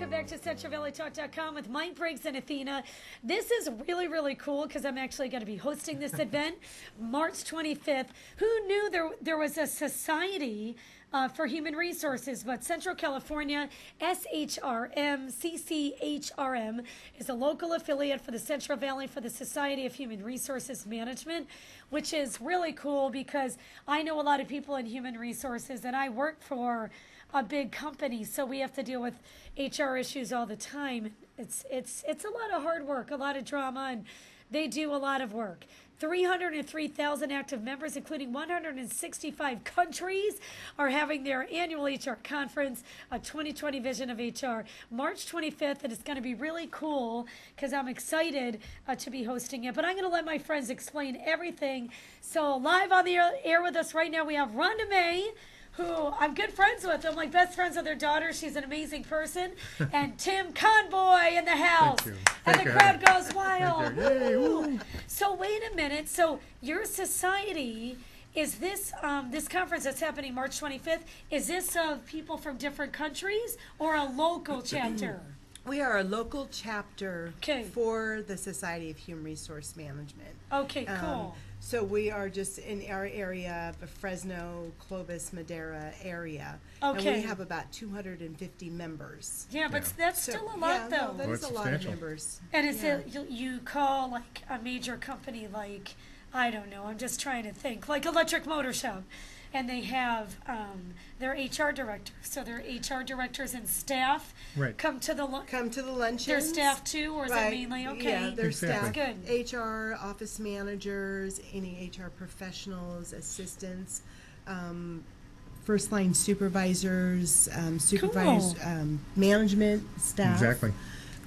welcome back to CentralValleyTalk.com with Mike Briggs and Athena. This is really, really cool because I'm actually going to be hosting this event March 25th. Who knew there was a society for human resources? But Central California, SHRM, CCHRM, is a local affiliate for the Central Valley for the Society of Human Resources Management, which is really cool because I know a lot of people in human resources and I work for a big company, so we have to deal with HR issues all the time. It's a lot of hard work, a lot of drama, and they do a lot of work. 303,000 active members, including 165 countries, are having their annual HR conference, a 2020 Vision of HR, March 25th, and it's going to be really cool because I'm excited to be hosting it. But I'm going to let my friends explain everything. So live on the air with us right now, we have Rhonda May, who I'm good friends with. I'm like best friends with her daughter. She's an amazing person. And Tim Conboy in the house. And the crowd goes wild. Yay, so wait a minute. So your society, is this this conference that's happening March 25th, is this of people from different countries or a local chapter? We are a local chapter for the Society of Human Resource Management. Okay, cool. So we are just in our area, the Fresno, Clovis, Madera area. Okay. And we have about 250 members. Yeah, but that's still a lot, though. No, that is a lot of members. And is it, you call like a major company like, I don't know, I'm just trying to think, like Electric Motor Shop, and they have their HR director. So their HR directors and staff come to the luncheons. Their staff too, or is it mainly Yeah, their staff. Good. HR, office managers, any HR professionals, assistants, first line supervisors, management staff. Exactly.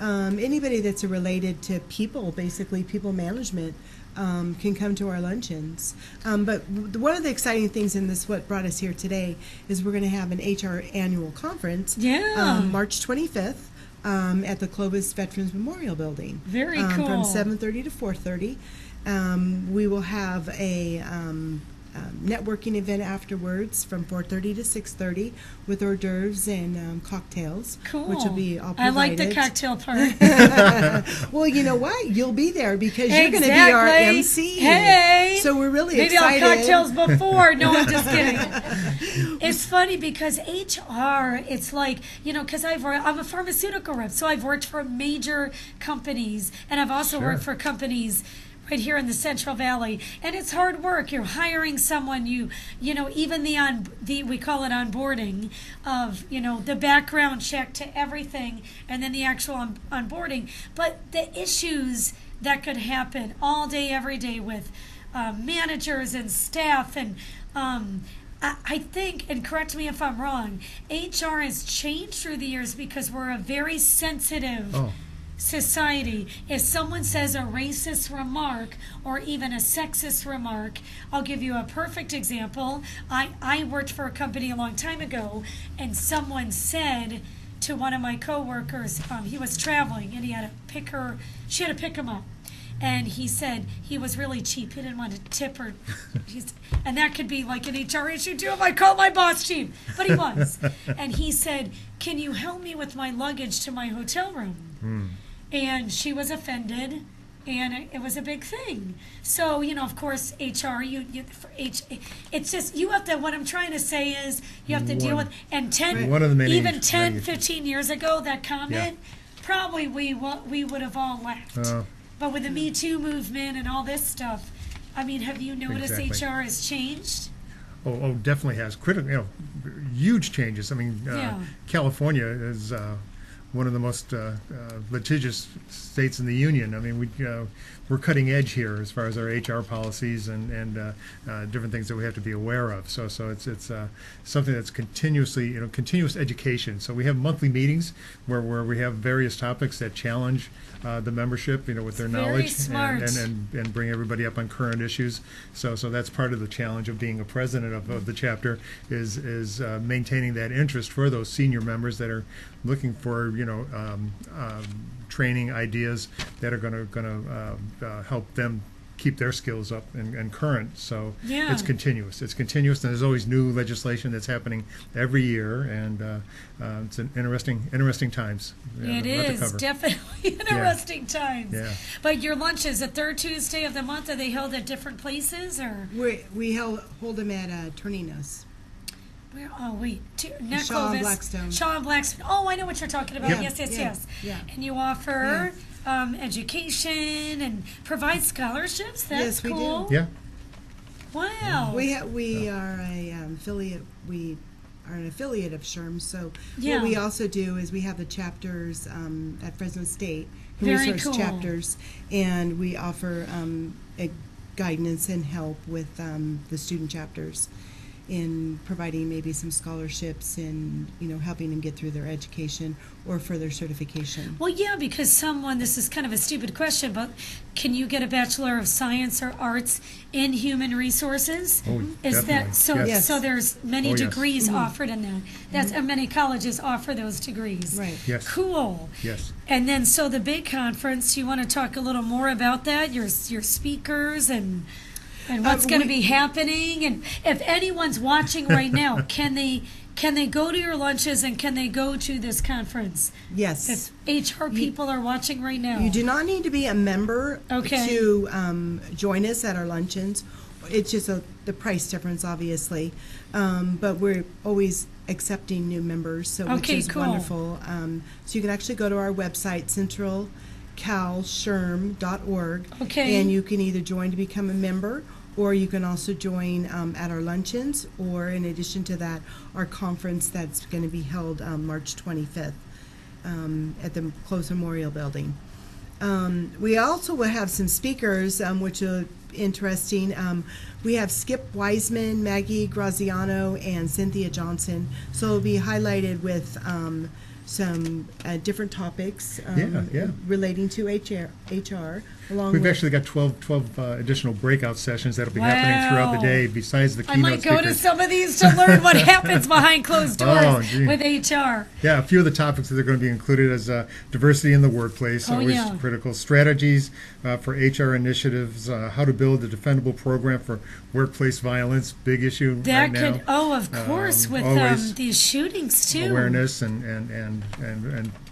Anybody that's related to people, basically people management. Can come to our luncheons. But one of the exciting things in this, what brought us here today, is we're going to have an HR annual conference March 25th at the Clovis Veterans Memorial Building. Very cool. From 7:30 to 4:30. We will have a networking event afterwards from 4:30 to 6:30 with hors d'oeuvres and cocktails. Cool. Which will be all provided. I like the cocktail part. Well, you know what? You'll be there because you're going to be our MC. Hey. So we're really Maybe excited. I'll cocktails before. No, I'm just kidding. It's funny because HR, it's like, because I'm a pharmaceutical rep, so I've worked for major companies, and I've also worked for companies right here in the Central Valley, and it's hard work. You're hiring someone, even we call it onboarding of, the background check to everything, and then the actual onboarding. But the issues that could happen all day, every day with managers and staff, and I think, and correct me if I'm wrong, HR has changed through the years because we're a very sensitive society. If someone says a racist remark or even a sexist remark, I'll give you a perfect example. I worked for a company a long time ago, and someone said to one of my coworkers, he was traveling and she had to pick him up. And he said he was really cheap. He didn't want to tip her. And that could be like an HR issue too if I call my boss cheap. But he was. And he said, "Can you help me with my luggage to my hotel room?" And she was offended, and it was a big thing. So, of course, HR, it's just, you have to, what I'm trying to say is, you have to deal with, and 10, 15 years ago, that comment, probably we would have all left. But with the Me Too movement and all this stuff, I mean, have you noticed HR has changed? Oh, definitely has. Critical, huge changes. I mean, California is one of the most litigious states in the union. I mean, we're cutting edge here as far as our HR policies and different things that we have to be aware of. So it's something that's continuously, continuous education. So we have monthly meetings where we have various topics that challenge the membership, with their knowledge and bring everybody up on current issues. So that's part of the challenge of being a president of the chapter is maintaining that interest for those senior members that are looking for training ideas that are going to help them keep their skills up and current. So Yeah. it's continuous. It's continuous, and there's always new legislation that's happening every year, and it's an interesting times. We have It a lot to is cover. definitely interesting times. Yeah. But your lunches, the third Tuesday of the month, are they held at different places or? We hold them at Tornino's. Where? Oh wait, not Shaw and Clovis. Blackstone. Shaw and Blackstone. Oh, I know what you're talking about. Yep. Yes. Yeah. And you offer education and provide scholarships. That's Yes, we do. cool. Yeah. Wow. We are a affiliate. We are an affiliate of SHRM. So Yeah. what we also do is we have the chapters at Fresno State, Very resource cool. chapters, and we offer guidance and help with the student chapters in providing maybe some scholarships and helping them get through their education or further certification. Well, yeah, because this is kind of a stupid question, but can you get a Bachelor of Science or Arts in Human Resources? Oh, Is definitely. that so? Yes. So there's many Oh, yes. degrees offered in that. That's and many colleges offer those degrees. Right. Yes. Cool. Yes. And then, so the big conference, you want to talk a little more about that? Your speakers and what's going to be happening, and if anyone's watching right now, can they go to your lunches and can they go to this conference? Yes. If HR people are watching right now, You do not need to be a member Okay. to join us at our luncheons. It's just the price difference, obviously. But we're always accepting new members, which Okay, is cool. wonderful. So you can actually go to our website, CentralValleyTalk.org, Okay. and you can either join to become a member, or you can also join at our luncheons, or in addition to that, our conference that's going to be held March 25th at the Clovis Memorial Building. We also will have some speakers, which are interesting. We have Skip Wiseman, Maggie Graziano, and Cynthia Johnson. So it'll be highlighted with some different topics Yeah. relating to HR along We've with actually got 12 additional breakout sessions that'll be happening throughout the Wow. day besides the I keynote might go to speakers. some of these to learn what happens behind closed doors Oh, gee. with HR. Yeah, a few of the topics that are going to be included as diversity in the workplace, Oh, always yeah. critical, strategies for HR initiatives, how to build a defendable program for workplace violence, big issue That right now. could, of course, with always these shootings too. Awareness and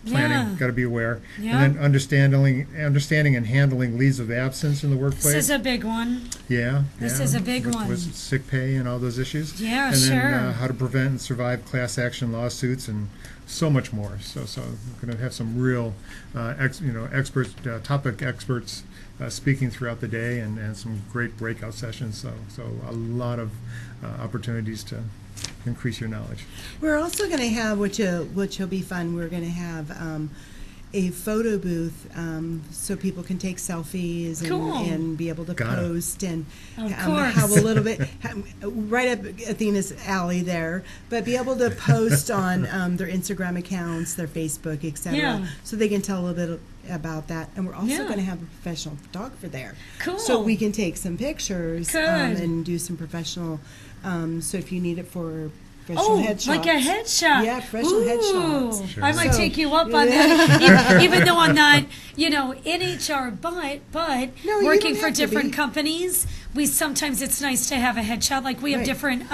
planning, Yeah. got to be aware. Yeah. And then understanding and handling leaves of absence in the workplace. This is a big one. This is a big one. With sick pay and all those issues. Yeah, and sure. then how to prevent and survive class action lawsuits and so much more. So we're going to have some real experts, topic experts speaking throughout the day, and some great breakout sessions. So a lot of opportunities to increase your knowledge. We're also going to have, which will be fun, we're going to have a photo booth so people can take selfies Cool. and be able to Got it. post and Of course. have a little bit, right up Athena's alley there, but be able to post on their Instagram accounts, their Facebook, etc. Yeah. So they can tell a little bit about that. And we're also Yeah. going to have a professional photographer there. Cool. So we can take some pictures Good. and do some professional, so if you need it for professional headshots. like a headshot. Yeah, professional headshots. Sure. I might So- take you up on that, even though I'm not, in HR, but No, you working don't for have to different be. companies, sometimes it's nice to have a headshot. Like we have Right. different.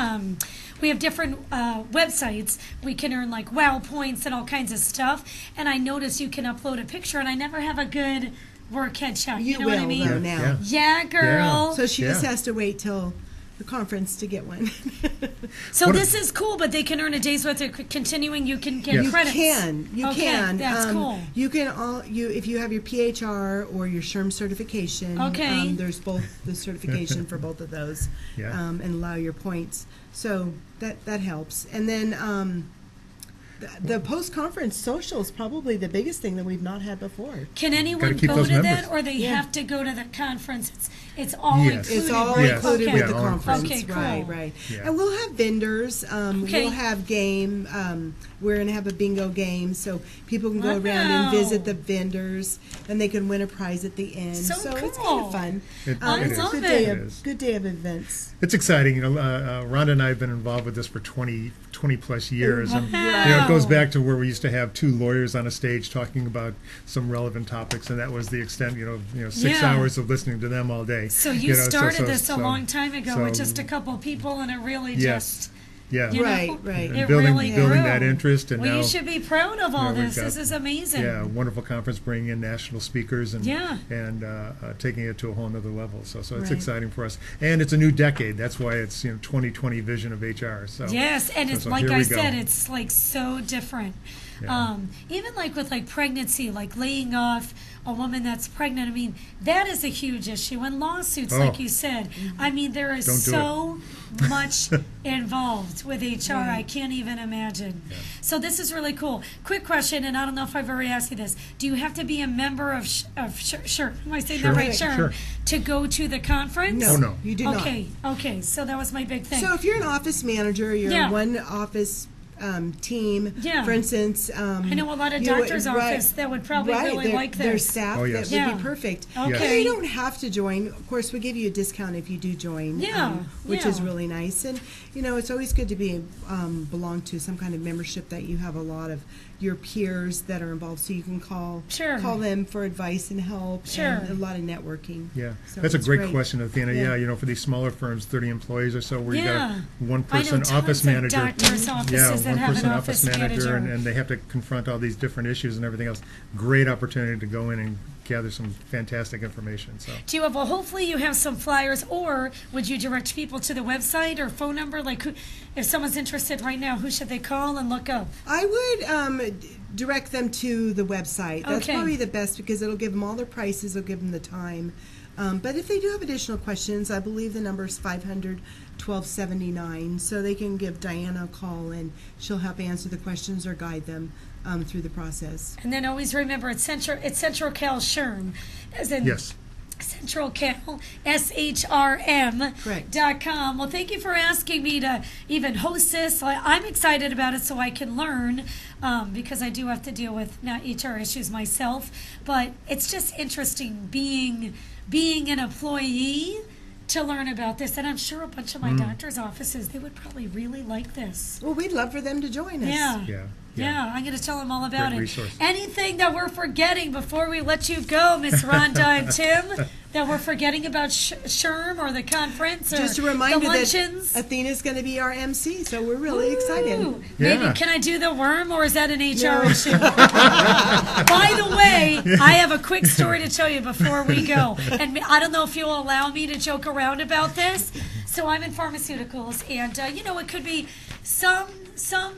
We have different websites. We can earn like WOW points and all kinds of stuff. And I notice you can upload a picture, and I never have a good work headshot. You know will, what I mean? though, now. Yeah. Yeah, girl. So she just Yeah. has to wait till the conference to get one. So What- this is cool, but they can earn a day's worth of continuing. You can get Yes. You credits. You Okay, can. that's cool. You can if you have your PHR or your SHRM certification. Okay. There's both the certification for both of those. Yeah. And allow your points. So that helps. And then the post-conference social is probably the biggest thing that we've not had before. Can anyone Gotta keep go those to that, members. or they Yeah. have to go to the conference? It's all Yes. included. It's all right? Yes. included Okay. with the all conference. Okay, cool. Right. Yeah. And we'll have vendors. Okay. We'll have game we're going to have a bingo game, so people can go around and visit the vendors, and they can win a prize at the end. So So cool. it's kind of fun. I It's love a it. good day of events. It's exciting. Rhonda and I have been involved with this for 20 plus years. And, Wow. it goes back to where we used to have two lawyers on a stage talking about some relevant topics, and that was the extent, 6 Yeah. hours of listening to them all day. So you started this a so- long time ago so- with just a couple of people, and it really Yes. Yeah. you know, Right. And it building really building grew. that interest, and Well, now you should be proud of all we've this. got- This is amazing. a wonderful conference, bringing in national speakers and Yeah. taking it to a whole nother level. So it's Right. exciting for us, and it's a new decade. That's why it's 2020 vision of HR. So Yes, and it's so like here I we go. said, it's like so different. Yeah. Even like with like pregnancy, like laying off a woman that's pregnant. I mean, that is a huge issue. And lawsuits, Oh. like you said. I mean, there is Don't do so much involved with HR. I Right. can't even imagine. So this is really cool. Quick question, and I don't know if I've already asked you this. Do you have to be a member of SHRM? Am I saying that Sure. right? Sure. To go to the conference? No, Oh, no. you do not. Okay. So that was my big thing. So if you're an office manager, you're Yeah. one office team. Yeah. For instance, I know a lot of you would- doctor's office that would probably really their- like Their this. staff Oh, yes. that would Yeah. be perfect. Okay. You don't have to join. Of course, we give you a discount if you do join. Yeah, which is yeah. really nice. And it's always good to be belong to some kind of membership that you have a lot of your peers that are involved, so you can call them for advice and help. Sure. And a lot of networking. Yeah, So that's a it's great question, Athena. Yeah. Yeah, for these smaller firms, 30 employees or so, where you got Yeah. one I know person tons office of manager. doctors' offices Yeah, that one have an person office manager. and they have to confront all these different issues and everything else. Great opportunity to go in and gather some fantastic information. So Do you have, well, hopefully you have some flyers, or would you direct people to the website or phone number? Like, if someone's interested right now, who should they call and look up? I would direct them to the website. That's Okay. probably the best, because it'll give them all their prices, it'll give them the time. But if they do have additional questions, I believe the number is 500-1279, so they can give Diana a call, and she'll help answer the questions or guide them through the process. And then always remember, it's Central Cal SHRM, as in yes, Central Cal, SHRM. Correct. .com. Well, thank you for asking me to even host this. I'm excited about it so I can learn, because I do have to deal with not HR issues myself, but it's just interesting being an employee to learn about this. And I'm sure a bunch of my doctor's offices, they would probably really like this. Well, we'd love for them to join us. Yeah, I'm going to tell them all about Great it. resource. Anything that we're forgetting before we let you go, Miss Rhonda and Tim, that we're forgetting about SHRM or the conference or Just a the reminder that luncheons? Athena's going to be our MC, so we're really excited. Ooh, maybe, Yeah. can I do the worm, or is that an HR No. issue? By the way, I have a quick story to tell you before we go. And I don't know if you'll allow me to joke around about this. So I'm in pharmaceuticals, and, it could be some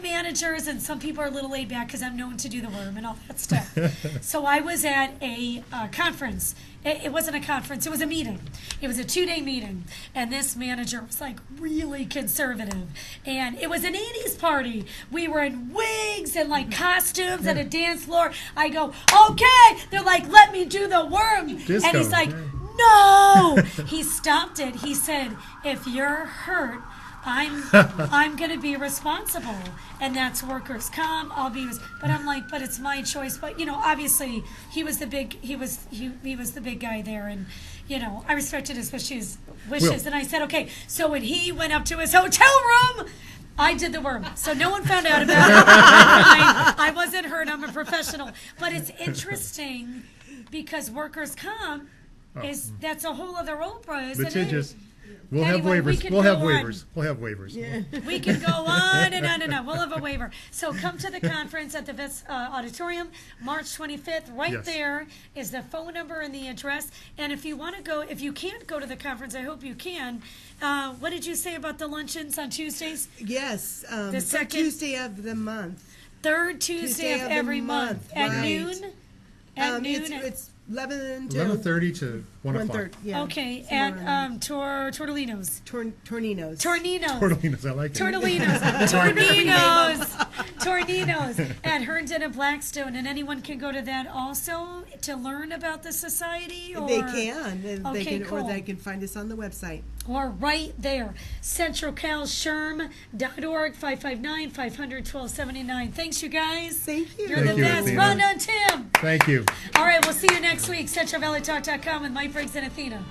managers and some people are a little laid back because I'm known to do the worm and all that stuff. So I was at a conference. It wasn't a conference, it was a meeting. It was a 2-day meeting. And this manager was like really conservative. And it was an 80s party. We were in wigs and like costumes at a dance floor. I go, okay. They're like, let me do the worm. Disco, And he's like, yeah. no. He stopped it. He said, if you're hurt, I'm going to be responsible, and that's workers' comp. But I'm like, but it's my choice. But obviously, he was the big guy there, and I respected his wishes. Well- And I said, okay. So when he went up to his hotel room, I did the worm, so no one found out about it. I wasn't hurt. I'm a professional. But it's interesting because workers' comp that's a whole other Oprah, isn't it? litigious. We'll Anyway, have we waivers. can We'll have go on. waivers. We'll have waivers. We can go on and on and on. We'll have a waiver. So come to the conference at the Vets Auditorium, March 25th. Right Yes. there is the phone number and the address. And if you want to go, if you can't go to the conference, I hope you can. What did you say about the luncheons on Tuesdays? Yes, The third second- Tuesday of the month. Third Tuesday of of the every month. At right. noon? At noon? It's 11 to 11:30 to 1 o'clock. 1:30. Yeah. Okay, somewhere around at Tortellino's. Torninos. Torninos. Tortellinos, I like it. Tortellinos. Tortellinos. Torninos at Herndon and Blackstone, and anyone can go to that also to learn about the society. Or They can. cool. Or they can find us on the website. Or right there, CentralCalSHRM.org, 559-500-1279. Thanks, you guys. Thank you. You're Thank the you, best. Athena. Rhonda and Tim. Thank you. All right, we'll see you next week. CentralValleyTalk.com with Mike Briggs and Athena.